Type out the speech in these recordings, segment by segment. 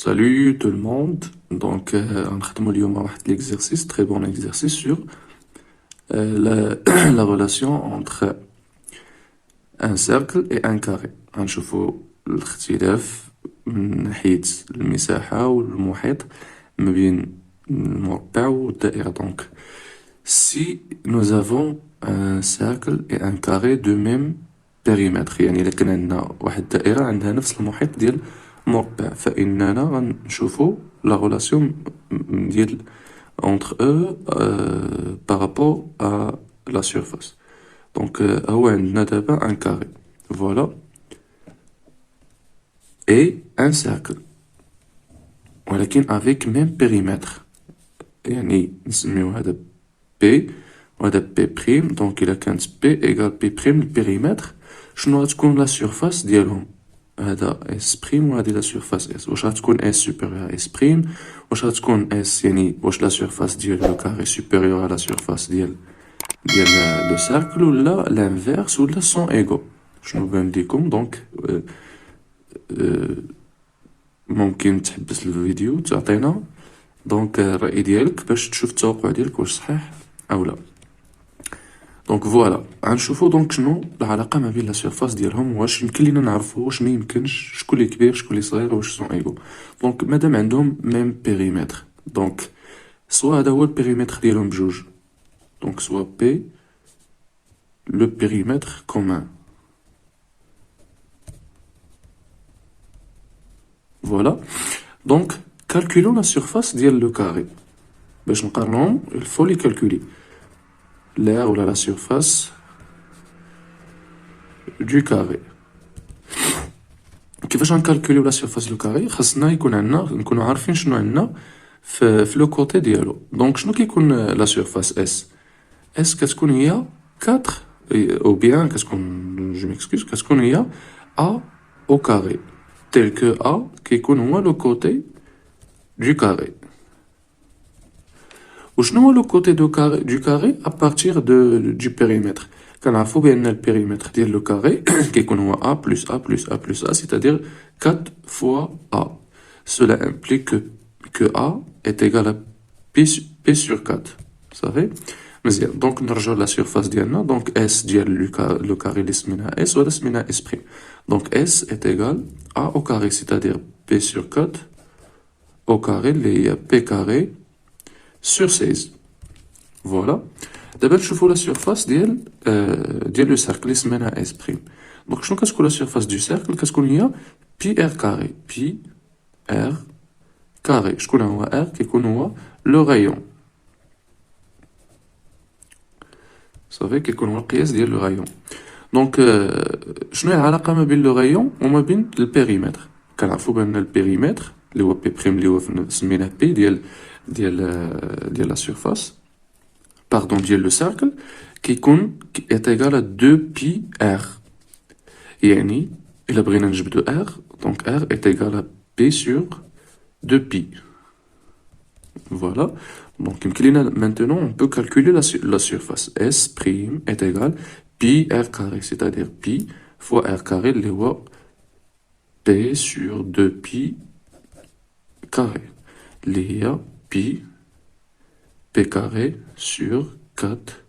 Salut tout le monde. Donc, on va voir l'exercice, très bon exercice sur la relation entre un cercle et un carré. غنشوفوا الاختلاف من ناحية المساحة والمحيط ما بين المربع والدائرة. Donc, si nous avons un cercle et un carré de même périmètre، يعني إلا كان عندنا واحد الدائرة عندها نفس المحيط ديال مربع، فإننا غنشوفوا la relation ديال entre eux par rapport à la surface. Donc هو عندنا دابا un carré, voilà, et un cercle ولكن avec même périmètre. يعني نسميو هذا P وهذا P prime. Donc إلا كانت P égale P prime البيريمتر، شنو غتكون لا سيرفاس ديالهم؟ هذا S prime وهذه لا سيرفاس S. واش غتكون S supérieur à S prime؟ واش غتكون S يعني واش لا سيرفاس ديال لو كاري supérieur à la surface ديال لو سيركل، ولا لانفيرس، ولا سون ايغو؟ شنو بان ليكم؟ دونك ممكن تحبس الفيديو تعطينا دونك الرأي ديالك باش تشوف التوقع ديالك واش صحيح او لا. دونك فوالا غنشوفو دونك شنو العلاقه ما بين لا سيرفاس ديالهم، واش يمكن لينا نعرفو واش ما يمكنش، شكون اللي كبير شكون اللي صغير، واش سون ايغو. دونك مادام عندهم ميم بيريمتر، دونك سوا هذا هو البيريمتر ديالهم بجوج، دونك سوا بي لو بيريمتر كومان. فوالا دونك calculons la surface ديال لو كاري. باش نقارنوهم il faut les calculer l'air ou la surface du carré. كيفاش غنكالكوليو لا سيرفاس دو كاري؟ خاصنا يكون عندنا نكونوا عارفين شنو عندنا في لو كوتي ديالو. دونك شنو كيكون لا سيرفاس اس كتكون هي 4 او بيان كتكون جو ميكسكوز كتكون هي ا او كاري تيل كو ا كيكون هو لو كوتي دو كاري. وشنو هو لو كوتي دو كاري ا بارتير دو بيريمتر؟ كنعرفو بان البيريمتر ديال لو كاري كيكون هو a plus a plus a plus a, c'est-à-dire 4 fois a. Cela implique que a est égal à p sur 4. صافي مزيان. دونك نرجعو لا سيرفاس ديالنا. دونك s ديال لو كاري اللي سميناها s وهذا سميناها s prime. دونك s est égal a au carré, c'est-à-dire p sur 4 au carré اللي هي p carré sur 16. Voilà. دابا نشوفو لا سيرفاس ديال لو سيركل اللي سميناها اس بريم. دونك شنو كتكون لا سيرفاس دو سيركل؟ كتكون هي بي ار كاري. بي ار كاري. شكون هو ار؟ كيكون هو لو غايون. صافي كيكون هو القياس ديال لو غايون. دونك شنو هي العلاقه ما بين لو غايون وما بين البيريمتر؟ كنعرفو بان البيريمتر اللي هو بي بريم اللي هو سميناه بي ديال لا سيرفاس pardon, ديال لو سيركل كيكون est égal à 2 pi r. يعني إلا بغينا نجبدو r، donc r est égal à p sur 2 pi. Voilà. Donc يمكن لينا maintenant on peut calculer la surface. S prime est égal pi r carré, c'est-à-dire pi fois r carré اللي هو p sur 2 pi carré اللي هي pi p carré sur 4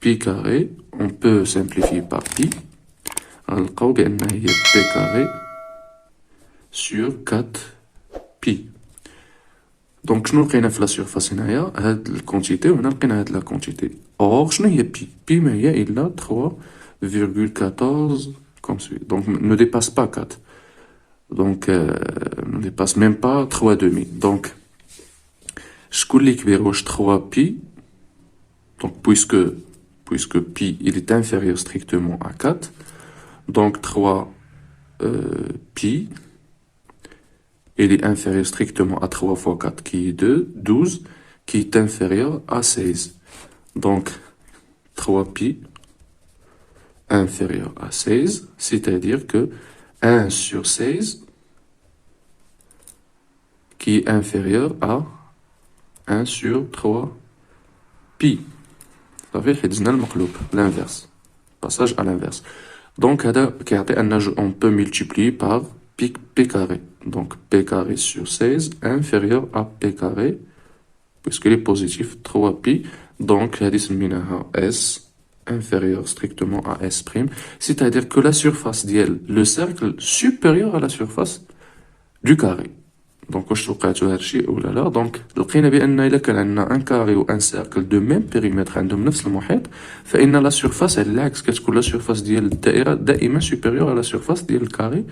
pi carré. On peut simplifier par pi. غنلقاو بأن هي p carré sur 4 pi. دونك شنو لقينا في لا سيرفاس هنايا؟ هاد الكونتيتي وهنا لقينا هاد لا كونتيتي. اور شنو هي بي؟ بي ما هي إلا 3,14 comme suit. Donc ne dépasse pas 4. Donc ne dépasse même pas 3,5. Donc شكون اللي كبير؟ واش 3 pi؟ Donc puisque pi il est inférieur strictement à 4, donc 3 pi il est inférieur strictement à 3 fois 4 qui est 12 qui est inférieur à 16. Donc 3 pi inférieur à 16, c'est-à-dire que 1 sur 16 qui est inférieur à 1 sur 3 pi. صافي حيدزنا المقلوب l'inverse, passage à l'inverse. Donc هذا كيعطي ان on peut multiplier par pi carré. Donc P carré sur 16 inférieur à P carré, puisqu'il est positif, 3pi. Donc, S inférieur strictement à S', c'est-à-dire que la surface d'IL, le cercle supérieur à la surface du carré. Donc, واش توقعتوا هادشي ولا لا؟ دونك لقينا بان الا كان عندنا ان كاري و ان سيركل دو ميم بيريمتر عندهم نفس المحيط، فان لا سيرفاس على العكس كتكون لا سيرفاس ديال الدائره دائما سوبيريور على لا سيرفاس ديال الكاري